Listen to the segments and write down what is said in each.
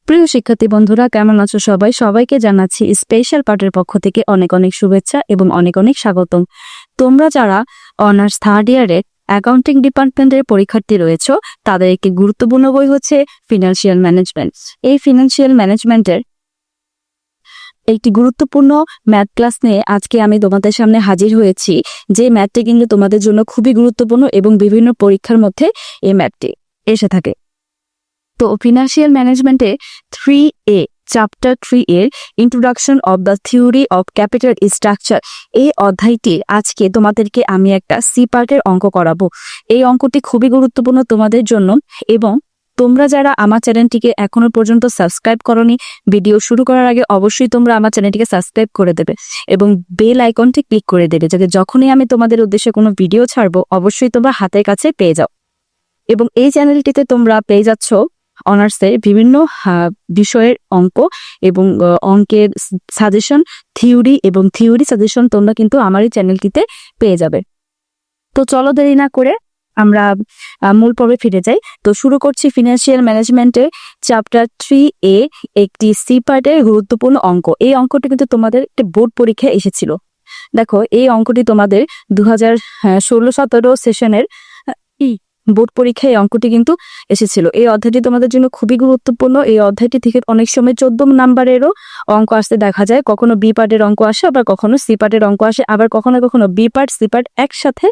প্রিয় শিক্ষার্থী বন্ধুরা, কেমন আছো সবাই? সবাইকে জানাচ্ছি স্পেশাল পার্টের পক্ষ থেকে অনেক অনেক শুভেচ্ছা এবং অনেক অনেক স্বাগতম। তোমরা যারা অনার্স থার্ড ইয়ারের অ্যাকাউন্টিং ডিপার্টমেন্টের পরীক্ষার্থী রয়েছে, তাদের একটি গুরুত্বপূর্ণ বই হচ্ছে ফিনান্সিয়াল ম্যানেজমেন্ট। এই ফিনান্সিয়াল ম্যানেজমেন্টের একটি গুরুত্বপূর্ণ ম্যাথ ক্লাস নিয়ে আজকে আমি তোমাদের সামনে হাজির হয়েছি, যে ম্যাথটি কিন্তু তোমাদের জন্য খুবই গুরুত্বপূর্ণ এবং বিভিন্ন পরীক্ষার মধ্যে এই ম্যাথটি এসে থাকে। তো ফিনান্সিয়াল ম্যানেজমেন্টে 3A চ্যাপ্টার 3 এর introduction of the theory of capital structure, এই অধ্যায়টি আজকে তোমাদেরকে আমি একটা সি পার্টের অঙ্ক করাবো। এই অঙ্কটি খুবই গুরুত্বপূর্ণ তোমাদের জন্য, এবং তোমরা যারা আমার চ্যানেলটিকে এখনো পর্যন্ত সাবস্ক্রাইব করনি, ভিডিও শুরু করার আগে অবশ্যই তোমরা আমার চ্যানেলটিকে সাবস্ক্রাইব করে দেবে এবং বেল আইকনটি ক্লিক করে দেবে, যাতে যখনই আমি তোমাদের উদ্দেশ্যে কোনো ভিডিও ছাড়বো অবশ্যই তোমরা হাতের কাছে পেয়ে যাও। এবং এই চ্যানেলটিতে তোমরা পেয়ে যাচ্ছ অনার্সের বিভিন্ন বিষয়ের অঙ্ক এবং অঙ্কের সাজেশন, থিওরি এবং থিওরি সাজেশন তোমরা কিন্তু আমার এই চ্যানেলটিতে পেয়ে যাবে। তো চলো দেরি না করে আমরা মূল পর্বে ফিরে যাই। তো শুরু করছি ফিনান্সিয়াল ম্যানেজমেন্টের চ্যাপ্টার 3A, একটি সি পার্টের গুরুত্বপূর্ণ অঙ্ক। এই অঙ্কটি কিন্তু তোমাদের একটি বোর্ড পরীক্ষায় এসেছিল। দেখো, এই অঙ্কটি তোমাদের 2016-17 সেশনের বোর্ড পরীক্ষায় এই অঙ্কটি কিন্তু এসেছিল। এই অধ্যায়টি তোমাদের জন্য খুবই গুরুত্বপূর্ণ। এই অধ্যায়টি থেকে অনেক সময় 14 নাম্বারেরও অঙ্ক আসতে দেখা যায়। কখনো বি পার্টের অঙ্ক আসে, আবার কখনো সি পার্টের অঙ্ক আসে, আবার কখনো কখনো বি পার্ট সি পার্ট একসাথে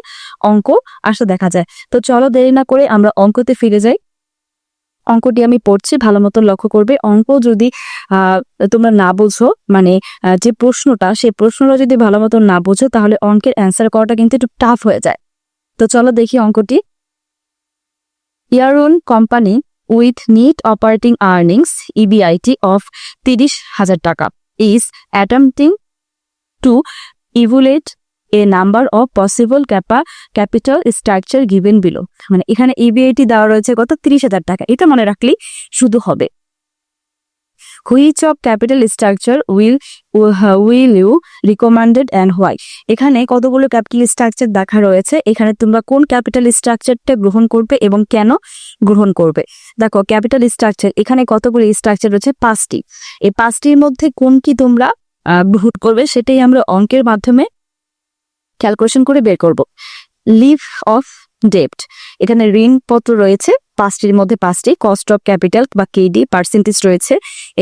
অঙ্ক আসতে দেখা যায়। তো চলো দেরি না করে আমরা অঙ্কতে ফিরে যাই। অঙ্কটি আমি পড়ছি, ভালো মতো লক্ষ্য করবে। অঙ্ক যদি তোমরা না বোঝো, মানে যে প্রশ্নটা, সেই প্রশ্নটা যদি ভালো মতো না বোঝো, তাহলে অঙ্কের অ্যান্সার করাটা কিন্তু একটু টাফ হয়ে যায়। তো চলো দেখি অঙ্কটি। Year-on company with net operating earnings EBIT of 30,000 টাকা is attempting to evaluate a number of possible capital structure given below। মানে এখানে EBIT দেওয়া রয়েছে কত? 30,000 টাকা। এটা মনে রাখলেই শুধু হবে। Which of capital structure will you recommended and why? এখানে কতগুলো ক্যাপিটাল স্ট্রাকচার দেখা রয়েছে, এখানে তোমরা কোন ক্যাপিটাল স্ট্রাকচারটা গ্রহণ করবে এবং কেন গ্রহণ করবে। দেখো, ক্যাপিটাল স্ট্রাকচার এখানে কতগুলো স্ট্রাকচার রয়েছে? 5টি। এই 5টির মধ্যে কোনটি তোমরা গ্রহণ করবে সেটাই আমরা অঙ্কের মাধ্যমে ক্যালকুলেশন করে বের করব। লিভ অফ ডেপ্ট, এখানে ঋণপত্র রয়েছে 5টির মধ্যে 5টি। কস্ট অফ ক্যাপিটাল বা কেডি পার্সেন্টেজ রয়েছে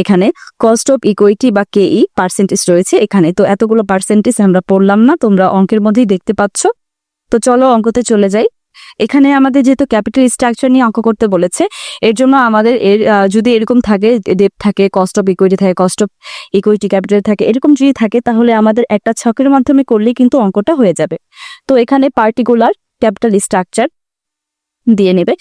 এখানে। কস্ট অফ ইকুইটি বা কেই পার্সেন্টেজ রয়েছে এখানে। তো এতগুলো পার্সেন্টেজ আমরা পড়লাম না, তোমরা অঙ্কের মধ্যেই দেখতে পাচ্ছ। তো চলো অঙ্কতে চলে যাই। এখানে আমাদের যেহেতু ক্যাপিটাল স্ট্রাকচার নিয়ে অঙ্ক করতে বলেছে, এর জন্য আমাদের যদি এরকম থাকে, ডেপ্ট থাকে, কস্ট অফ ইকুইটি থাকে, কস্ট অফ ইকুইটি ক্যাপিটাল থাকে, এরকম যদি থাকে, তাহলে আমাদের একটা ছকের মাধ্যমে করলেই কিন্তু অঙ্কটা হয়ে যাবে। তো এখানে পার্টিকুলার ক্যাপিটাল স্ট্রাকচার দিয়ে নেবে।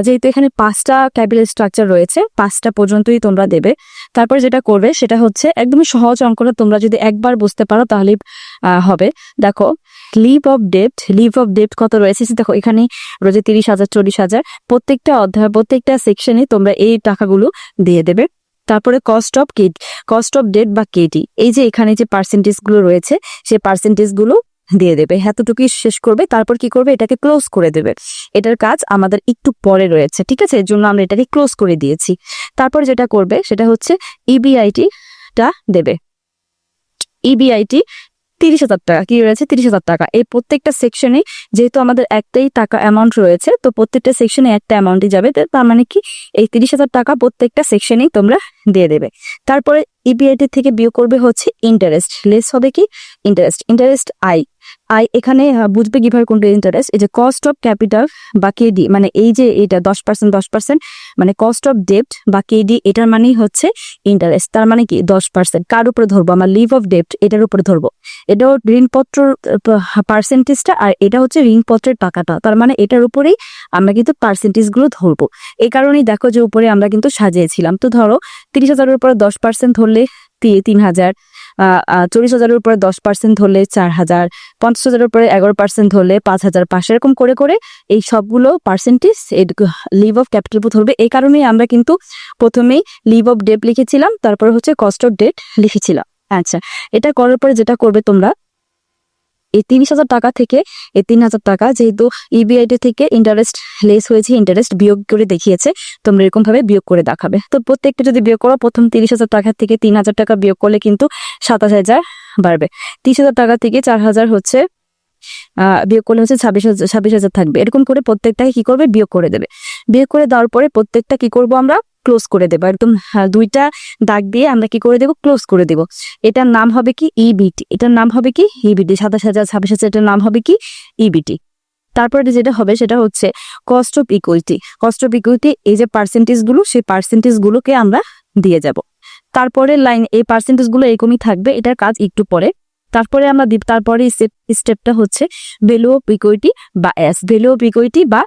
যেহেতু এখানে 5টা ক্যাপিটাল স্ট্রাকচার রয়েছে, 5টা পর্যন্তই তোমরা দেবে। তারপর যেটা করবে সেটা হচ্ছে একদমই সহজ অঙ্কটা, তোমরা যদি একবার বুঝতে পারো তাহলে হবে। দেখো, লিভ অফ ডেপ্ট কত রয়েছে? দেখো এখানে রয়েছে 30,000, 40,000। প্রত্যেকটা অধ্যায়, প্রত্যেকটা সেকশনে তোমরা এই টাকাগুলো দিয়ে দেবে। তারপরে কস্ট অফ ডেট বা কেটি, এই যে এখানে যে পার্সেন্টেজ গুলো রয়েছে, সেই পার্সেন্টেজ গুলো দিয়ে দেবে। এতটুকুই শেষ করবে। তারপর কি করবে? এটাকে ক্লোজ করে দেবে। এটার কাজ আমাদের একটু পরে রয়েছে, ঠিক আছে? এর জন্য আমরা এটাকে ক্লোজ করে দিয়েছি। তারপর যেটা করবে সেটা হচ্ছে ইবিআইটিটা দেবে। ইবিআইটি 30,000 টাকা কি রয়েছে? 30,000 টাকা। এই প্রত্যেকটা সেকশনে যেহেতু আমাদের একটাই টাকা অ্যামাউন্ট রয়েছে, তো প্রত্যেকটা সেকশনে একটা অ্যামাউন্টই যাবে। তার মানে কি, এই 30,000 টাকা প্রত্যেকটা সেকশনেই তোমরা দিয়ে দেবে। তারপরে ইবিআইটি থেকে বিয়োগ করবে হচ্ছে ইন্টারেস্ট। লেস হবে কি? ইন্টারেস্ট আই এখানে বুঝবে কিভাবে কোনটা ইন্টারেস্ট। এই যে কস্ট অফ ক্যাপিটাল বা কেডি, মানে এই যে এটা 10%, মানে কস্ট অফ ডেপ্ট বা কেডি, এটার মানেই হচ্ছে ইন্টারেস্ট। তার মানে কি 10%। কার উপরে ধরবো? আমার লিভ অফ ডেপ্ট, এটার উপরে ধরবো। এটাও ঋণপত্র পার্সেন্টেজটা, আর এটা হচ্ছে ঋণপত্রের টাকাটা। তার মানে এটার উপরেই আমরা কিন্তু পার্সেন্টেজ গুলো ধরবো। এই কারণেই দেখো যে উপরে আমরা কিন্তু সাজিয়েছিলাম। তো ধরো 30,000-এর উপরে 10% ধরলে 3,000, 40,000-এর উপরে 10% ধরলে 4,000, 50,000-এর উপরে 11% ধরলে 5,500, এরকম করে করে এই সবগুলো পার্সেন্টেজ লিভ অফ ক্যাপিটাল ধরবে। এই কারণেই আমরা কিন্তু প্রথমেই লিভ অফ ডেট লিখেছিলাম, তারপরে হচ্ছে কস্ট অফ ডেট লিখেছিলাম। আচ্ছা, এটা করার পরে যেটা করবে তোমরা, এই 30,000 টাকা থেকে এই 3,000 টাকা যেহেতু ইবিআইটি থেকে ইন্টারেস্ট লেস হয়েছে, ইন্টারেস্ট বিয়োগ করে দেখিয়েছে, তোমরা এরকম ভাবে বিয়োগ করে দেখাবে। তো প্রত্যেকটা যদি বিয়োগ করো, প্রথম 30,000 টাকা থেকে 3,000 টাকা বিয়োগ করলে কিন্তু 27,000 বাড়বে। 30,000 টাকা থেকে 4,000 হচ্ছে বিয়োগ করলে হচ্ছে 26,000 থাকবে। এরকম করে প্রত্যেকটাকে কি করবে, বিয়োগ করে দেবে। বিয়োগ করে দেওয়ার পরে প্রত্যেকটা কি করব, আমরা ক্লোজ করে দেবো। একদম দুইটা দাগ দিয়ে আমরা কি করে দেবো, ক্লোজ করে দেবো। এটার নাম হবে কি ইবিটি, এটার নাম হবে কি ইবিটি। 27,000 26,000 এটার নাম হবে কি ইবিটি। তারপরে যেটা হবে সেটা হচ্ছে cost of equity. Cost of equity, এই যে পার্সেন্টেজ গুলো, সেই পার্সেন্টেজ গুলোকে আমরা দিয়ে যাব। তারপরে লাইন এই পার্সেন্টেজ গুলো এরকমই থাকবে, এটার কাজ একটু পরে। তারপরে আমরা তারপরে স্টেপটা হচ্ছে ভ্যালু অফ ইকুইটি বা এস, ভ্যালু অফ ইকুইটি বা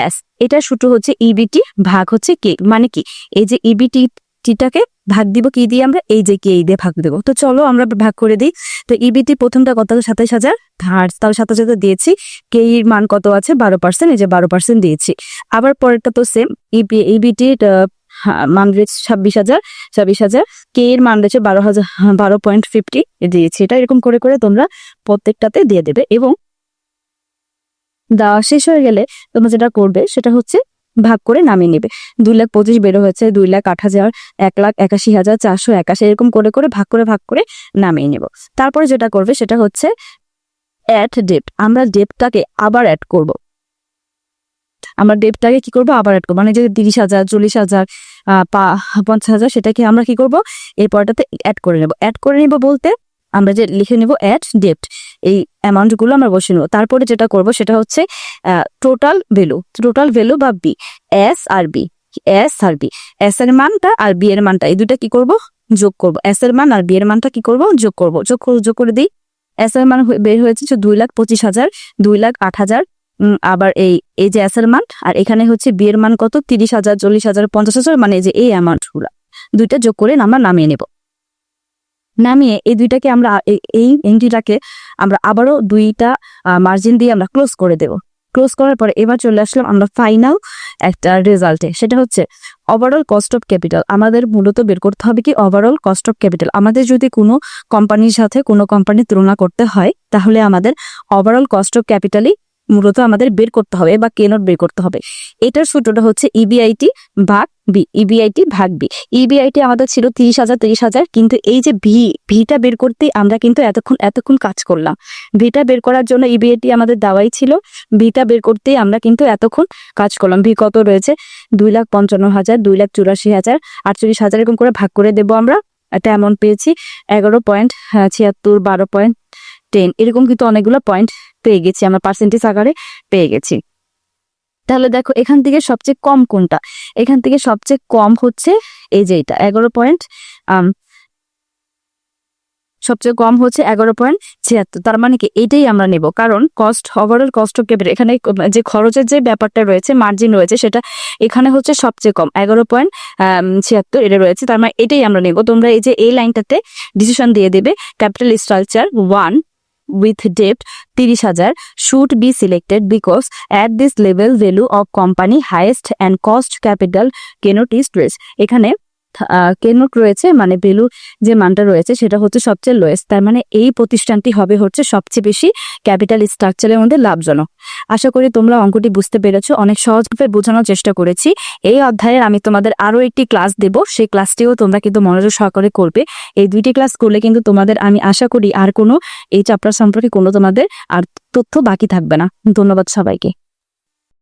এস। এটা সূত্র হচ্ছে ইবিটি ভাগ হচ্ছে কে, মানে কি এই যে ইবিটিটাকে ভাগ দিব কি দিয়ে, আমরা এই যে কে দিয়ে ভাগ দেবো। তো চলো আমরা ভাগ করে দিই। তো ইবিটি প্রথমটা কত, 27,000, তাহলে 27,000 দিয়েছি। কে এর মান কত আছে, 12%, এই যে 12% দিয়েছি। আবার পরেরটা তো সেম, ইবিটি মান রয়েছে 26,000, কে এর মান রয়েছে 12.50 দিয়েছি। এটা এরকম করে করে তোমরা প্রত্যেকটাতে দিয়ে দেবে। এবং দেওয়া শেষ হয়ে গেলে তোমরা যেটা করবে সেটা হচ্ছে ভাগ করে নামিয়ে নেবে। 2,25,000 বের হয়েছে, 2,08,000, 1,81,481, এরকম করে করে ভাগ করে নামিয়ে নেব। তারপরে যেটা করবে সেটা হচ্ছে অ্যাড ডেপ্ট। আমরা ডেপ্টটাকে আবার অ্যাড করব। আমরা ডেপ্টটাকে কি করবো, আবার অ্যাড করবো। মানে যে 30,000, 40,000, 50,000, সেটাকে আমরা কি করব, এই পরটাতে অ্যাড করে নেব। অ্যাড করে নেব বলতে আমরা যে লিখে নেব অ্যাড ডেপ্ট, এই অ্যামাউন্ট গুলো আমরা বসে নেব। তারপরে যেটা করব সেটা হচ্ছে টোটাল ভ্যালু বা বি, এস আর বি, এস এর মানটা আর বি এর মানটা, এই দুটা কি করব, যোগ করব। এস এর মান আর বি এর মানটা কি করব, যোগ করব। যোগ করে দিই। এস এর মান বের হয়েছে 2,25,000, 2,08,000। আবার এই যে এস এর মান, আর এখানে হচ্ছে বি এর মান কত, 30,000, 40,000, 50,000, মানে যে এই অ্যামাউন্ট গুলা দুইটা যোগ করে আমরা নামিয়ে নেব। নামিয়ে এই দুইটাকে আমরা এই এন্ট্রিটাকে আমরা আবারও দুইটা মার্জিন দিয়ে আমরা ক্লোজ করে দেব। ক্লোজ করার পরে এবার চলে আসলাম আমরা ফাইনাল একটা রেজাল্টে, সেটা হচ্ছে ওভারঅল কস্ট অফ ক্যাপিটাল। আমাদের মূলত বের করতে হবে কি ওভারঅল কস্ট অফ ক্যাপিটাল। আমাদের যদি কোনো কোম্পানির সাথে কোনো কোম্পানির তুলনা করতে হয়, তাহলে আমাদের ওভারঅল কস্ট অফ ক্যাপিটালই মূলত আমাদের বের করতে হবে বা কেনট বের করতে হবে। এটার সূত্রটা হচ্ছে ইবিআইটি ভাগ বি, ইবিআইটি ভাগ বি। ইবিআইটি আমাদের ছিল 30,000, কিন্তু এই যে ভিটা বের করতে আমরা কিন্তু এতক্ষণ কাজ করলাম। ভিটা বের করার জন্য ইবিআইটি আমাদের দেওয়াই ছিল, ভিটা বের করতেই আমরা কিন্তু এতক্ষণ কাজ করলাম। ভি কত রয়েছে, 2,55,000, 2,84,000, 48,000, এরকম করে ভাগ করে দেবো আমরা। একটা অ্যামাউন্ট পেয়েছি 11.76, 12.10, এরকম কিন্তু অনেকগুলো পয়েন্ট পেয়ে গেছি আমরা, পার্সেন্টেজ আকারে পেয়ে গেছি। তাহলে দেখো এখান থেকে সবচেয়ে কম কোনটা, এখান থেকে সবচেয়ে কম হচ্ছে এই যে এটা 11. সবচেয়ে কম হচ্ছে 11.76। তার মানে কি এটাই আমরা নেব, কারণ ওভারঅল কস্ট অফ ক্যাপিটাল, এখানে যে খরচের যে ব্যাপারটা রয়েছে, মার্জিন রয়েছে, সেটা এখানে হচ্ছে সবচেয়ে কম 11.76 এটা রয়েছে। তার মানে এটাই আমরা নেব। তোমরা এই যে এই লাইনটাতে ডিসিশন দিয়ে দেবে, capital structure 1 with debt 30,000 should be selected because at this level value of company highest and cost capital cannot is trace। এখানে কেনট রয়েছে, মানে ভ্যালু যে মানটা রয়েছে সেটা হচ্ছে সবচেয়ে লোয়েস্ট। তার মানে এই প্রতিষ্ঠানটি হবে হচ্ছে সবচেয়ে বেশি ক্যাপিটাল স্ট্রাকচারের মধ্যে লাভজনক। আশা করি তোমরা অঙ্কটি বুঝতে পেরেছো। অনেক সহজভাবে বোঝানোর চেষ্টা করেছি। এই অধ্যায়ে আমি তোমাদের আরো একটি ক্লাস দেব, সেই ক্লাসটিও তোমরা কিন্তু মনোযোগ সহকারে করবে। এই দুইটি ক্লাস করলে কিন্তু তোমাদের, আমি আশা করি আর কোনো এই চ্যাপ্টার সম্পর্কে কোনো তোমাদের আর তথ্য বাকি থাকবে না। ধন্যবাদ সবাইকে।